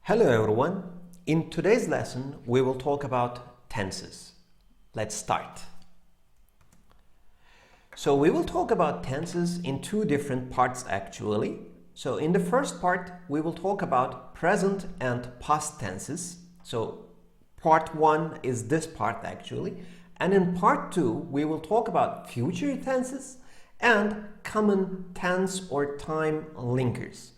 Hello everyone. In today's lesson, we will talk about tenses. Let's start. So we will talk about tenses in two different parts actually. So in the first part, we will talk about present and past tenses. So part one is this part actually. And in part two, we will talk about future tenses and common tense or time linkers.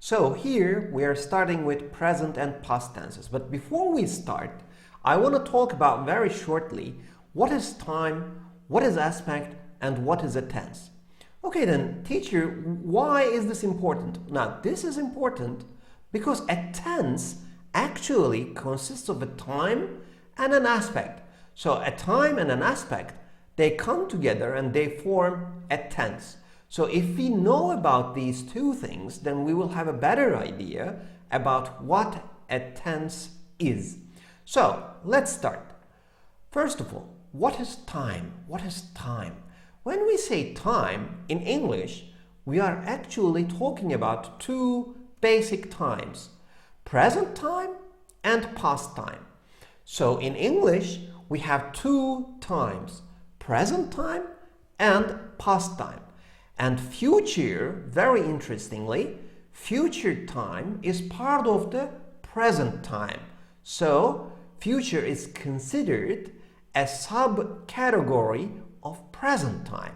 So here we are starting with present and past tenses. But before we start, I want to talk about very shortly what is time, what is aspect, and what is a tense. Okay then, teacher, why is this important? Now, this is important because a tense actually consists of a time and an aspect. So a time and an aspect, they come together and they form a tense. So if we know about these two things, then we will have a better idea about what a tense is. So let's start. First of all, what is time? What is time? When we say time in English, we are actually talking about two basic times, present time and past time. So in English, we have two times, present time and past time. And future, very interestingly, future time is part of the present time. So future is considered a subcategory of present time.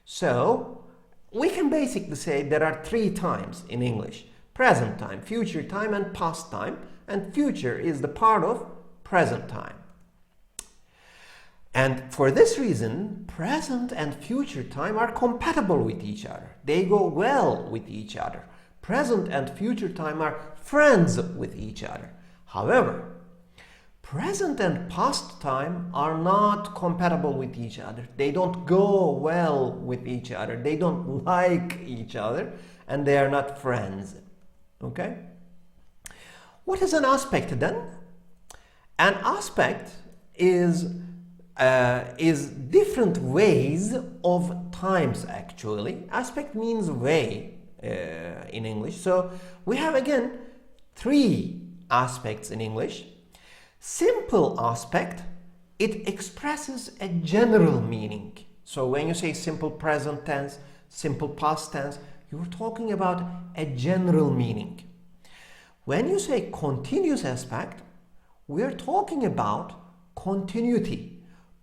So we can basically say there are three times in English: present time, future time, and past time. And future is the part of present time. And for this reason, present and future time are compatible with each other. They go well with each other. Present and future time are friends with each other. However, present and past time are not compatible with each other. They don't go well with each other. They don't like each other, and they are not friends. Okay? What is an aspect then? An aspect is different ways of times actually. Aspect means way in English. So we have again three aspects in English. Simple aspect, it expresses a general meaning. So when you say simple present tense, simple past tense, you're talking about a general meaning. When you say continuous aspect, we're talking about continuity,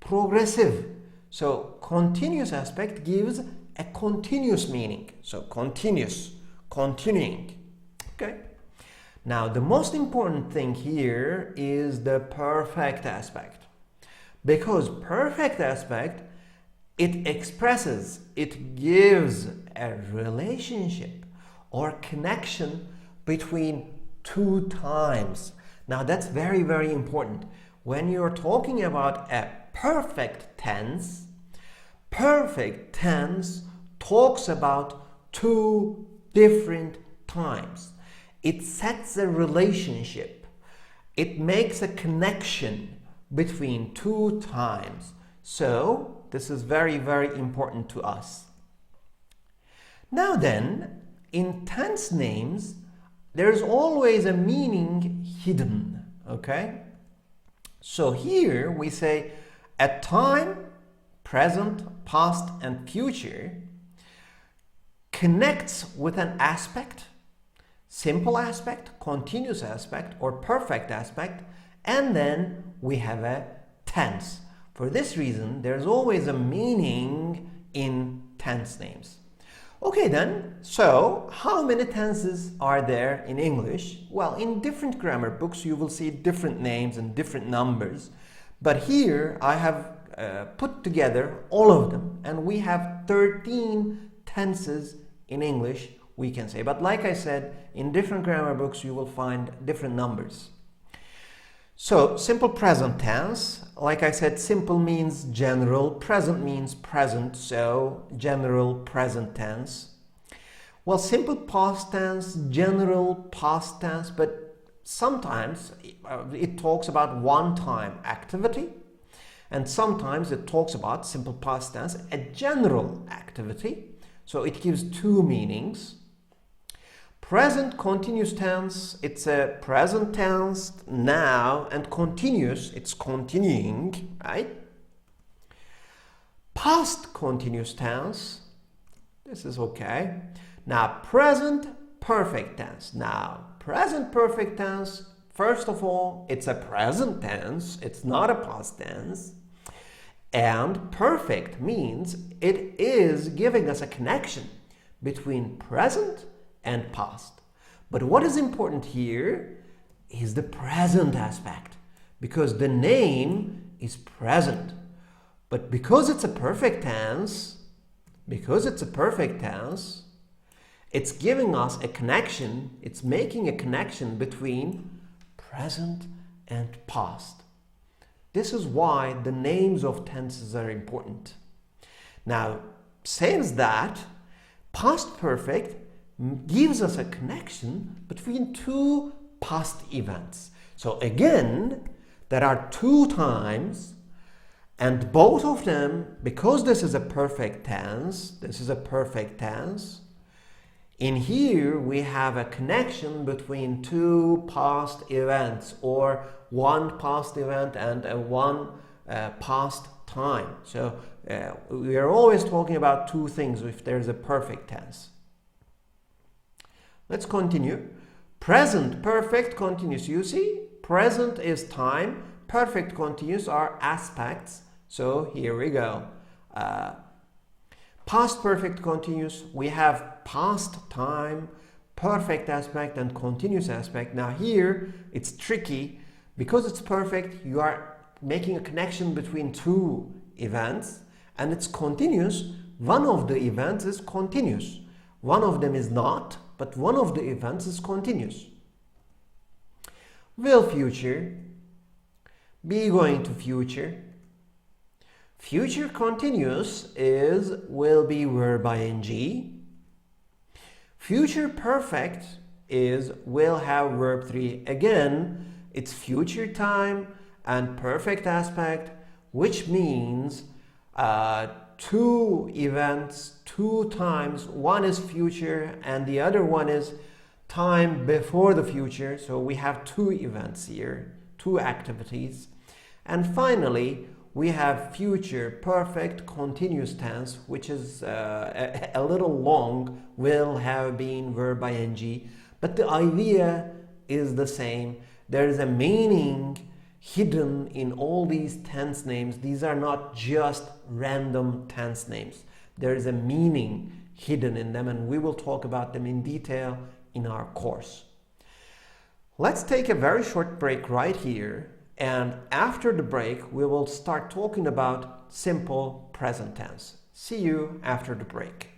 progressive. So continuous aspect gives a continuous meaning. So continuous, continuing. Okay. Now the most important thing here is the perfect aspect. Because perfect aspect, it expresses, it gives a relationship or connection between two times. Now that's very, very important. When you're talking about a perfect tense talks about two different times. It sets a relationship. It makes a connection between two times. So this is very, very important to us. Now then, in tense names, there's always a meaning hidden, okay? So here we say a time, present, past, and future connects with an aspect, simple aspect, continuous aspect, or perfect aspect, and then we have a tense. For this reason, there's always a meaning in tense names. Okay then, so how many tenses are there in English? Well, in different grammar books you will see different names and different numbers. But here I have put together all of them, and we have 13 tenses in English, we can say. But like I said, in different grammar books you will find different numbers. So simple present tense, like I said, simple means general, present means present, so general present tense. Well, simple past tense, general past tense, but sometimes it talks about one-time activity, and sometimes it talks about simple past tense, a general activity. So it gives two meanings. Present continuous tense, it's a present tense now, and continuous, it's continuing, right? Past continuous tense, this is okay. Now, present perfect tense. Now, present perfect tense, first of all, it's a present tense, it's not a past tense. And perfect means it is giving us a connection between present and past. But what is important here is the present aspect, because the name is present. But because it's a perfect tense, it's giving us a connection, it's making a connection between present and past. This is why the names of tenses are important. Now, since that, past perfect gives us a connection between two past events. So again, there are two times, and both of them, because this is a perfect tense, in here we have a connection between two past events, or one past event and one past time. So we are always talking about two things if there's a perfect tense. Let's continue. Present perfect continuous. You see, present is time, perfect continuous are aspects. So here we go. Past perfect continuous, we have past time, perfect aspect, and continuous aspect. Now here it's tricky because it's perfect. You are making a connection between two events, and it's continuous. One of the events is continuous. One of them is not, but one of the events is continuous. Will future, be going to future. Future continuous is will be verb ing. Future perfect is will have verb 3. Again, it's future time and perfect aspect, which means two events, two times. One is future and the other one is time before the future. So we have two events here, two activities. And finally, we have future perfect continuous tense, which is a little long, will have been verb ing, but the idea is the same. There is a meaning hidden in all these tense names. These are not just random tense names. There is a meaning hidden in them, and we will talk about them in detail in our course. Let's take a very short break right here. And after the break, we will start talking about simple present tense. See you after the break.